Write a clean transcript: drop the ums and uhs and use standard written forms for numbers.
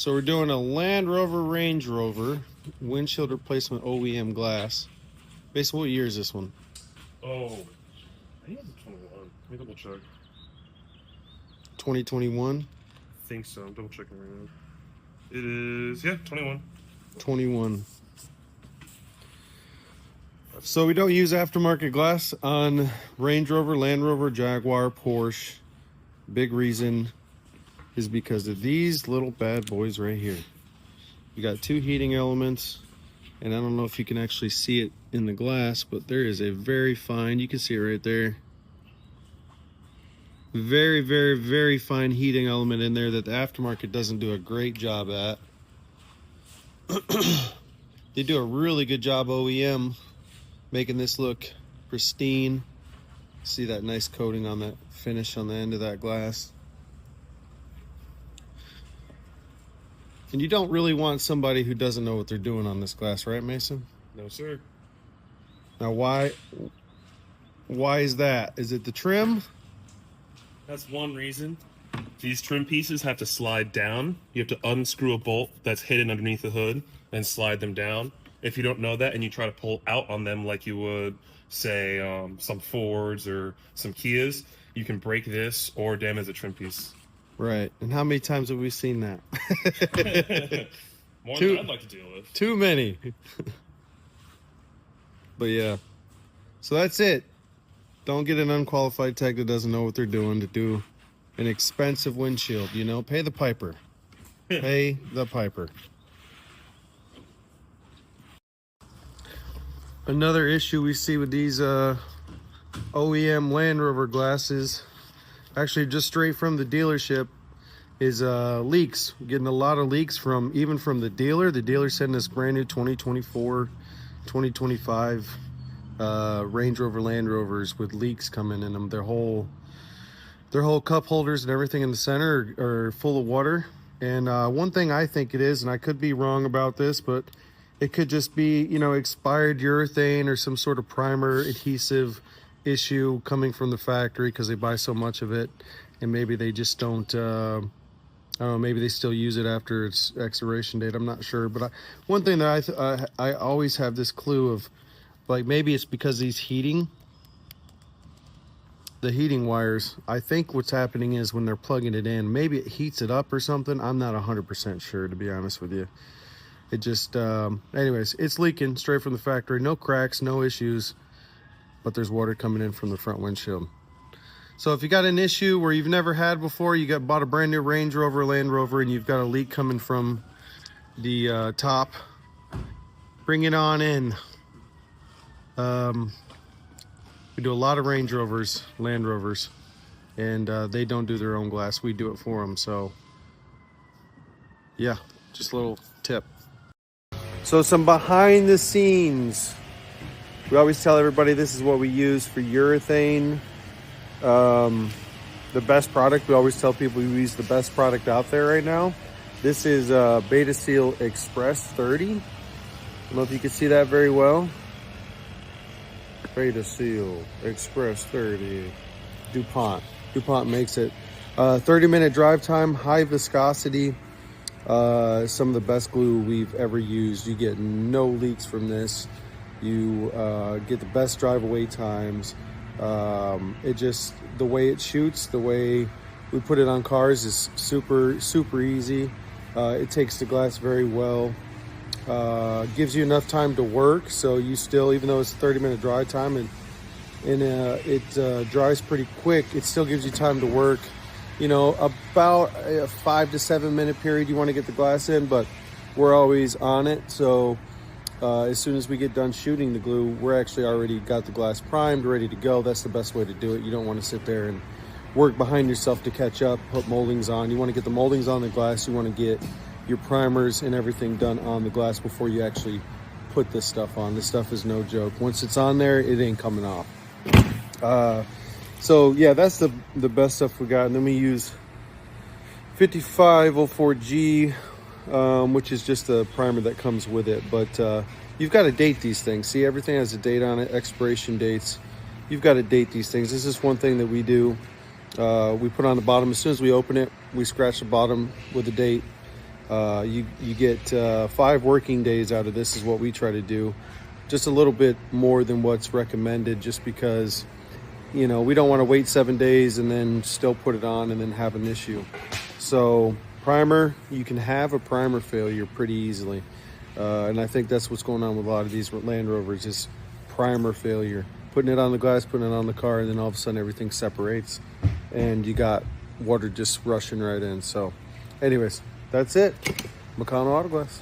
So we're doing a Land Rover Range Rover windshield replacement OEM glass. Basically, what year is this one? Oh, I think it's 21. Let me double check. 2021? I think so. I'm double checking right now. It is, yeah, 21. 21. So we don't use aftermarket glass on Range Rover, Land Rover, Jaguar, Porsche. Big reason is because of these little bad boys right here. You got two heating elements, and I don't know if you can actually see it in the glass, but there is a very fine, you can see it right there, very, very, very fine heating element in there that the aftermarket doesn't do a great job at. They do a really good job, OEM, making this look pristine. See that nice coating on that finish on the end of that glass. And you don't really want somebody who doesn't know what they're doing on this glass, right, Mason? No, sir. Now, why is that? Is it the trim? That's one reason. These trim pieces have to slide down. You have to unscrew a bolt that's hidden underneath the hood and slide them down. If you don't know that and you try to pull out on them like you would, say, some Fords or some Kias, you can break this or damage the trim piece. Right. And how many times have we seen that? More than I'd like to deal with. Too many. But yeah. So that's it. Don't get an unqualified tech that doesn't know what they're doing to do an expensive windshield. You know, pay the piper. Pay the piper. Another issue we see with these OEM Land Rover glasses, actually just straight from the dealership, is leaks. We're getting a lot of leaks even from the dealer. The dealer sending us brand new 2024, 2025 Range Rover Land Rovers with leaks coming in them. Their whole cup holders and everything in the center are full of water. And one thing I think it is, and I could be wrong about this, but it could just be, you know, expired urethane or some sort of primer adhesive issue coming from the factory because they buy so much of it, and maybe they just don't, I don't know, maybe they still use it after its expiration date. I'm not sure. But one thing that I always have this clue of, like, maybe it's because the heating wires, I think what's happening is when they're plugging it in, maybe it heats it up or something. I'm not 100% sure, to be honest with you. It just, anyways, it's leaking straight from the factory. No cracks, no issues, but there's water coming in from the front windshield. So if you got an issue where you've never had before, you bought a brand new Range Rover, Land Rover, and you've got a leak coming from the top, bring it on in. We do a lot of Range Rovers, Land Rovers, and they don't do their own glass. We do it for them. So yeah, just a little tip. So some behind the scenes. We always tell everybody this is what we use for urethane. The best product, we always tell people we use the best product out there right now. This is Beta Seal Express 30. I don't know if you can see that very well. Beta Seal Express 30. DuPont makes it. 30-minute drive time, high viscosity. Some of the best glue we've ever used. You get no leaks from this. You get the best drive away times. It just, the way it shoots, the way we put it on cars is super easy. It takes the glass very well. Gives you enough time to work, so you still, even though it's a 30-minute dry time and it dries pretty quick, it still gives you time to work. You know, about a 5 to 7 minute period you want to get the glass in, but we're always on it. So as soon as we get done shooting the glue, we're actually already got the glass primed, ready to go. That's the best way to do it. You don't want to sit there and work behind yourself to catch up, put moldings on. You want to get the moldings on the glass. You want to get your primers and everything done on the glass before you actually put this stuff on. This stuff is no joke. Once it's on there, it ain't coming off. So yeah, that's the best stuff we got. And then we use 5504G, which is just the primer that comes with it. But you've got to date these things. See, everything has a date on it, expiration dates. You've got to date these things. This is one thing that we do. We put on the bottom, as soon as we open it, we scratch the bottom with the date. You get 5 working days out of this is what we try to do. Just a little bit more than what's recommended, just because, you know, we don't want to wait 7 days and then still put it on and then have an issue. So primer, you can have a primer failure pretty easily. And I think that's what's going on with a lot of these Land Rovers, is primer failure. Putting it on the glass, putting it on the car, and then all of a sudden everything separates and you got water just rushing right in. So anyways, that's it. McConnell Auto Glass.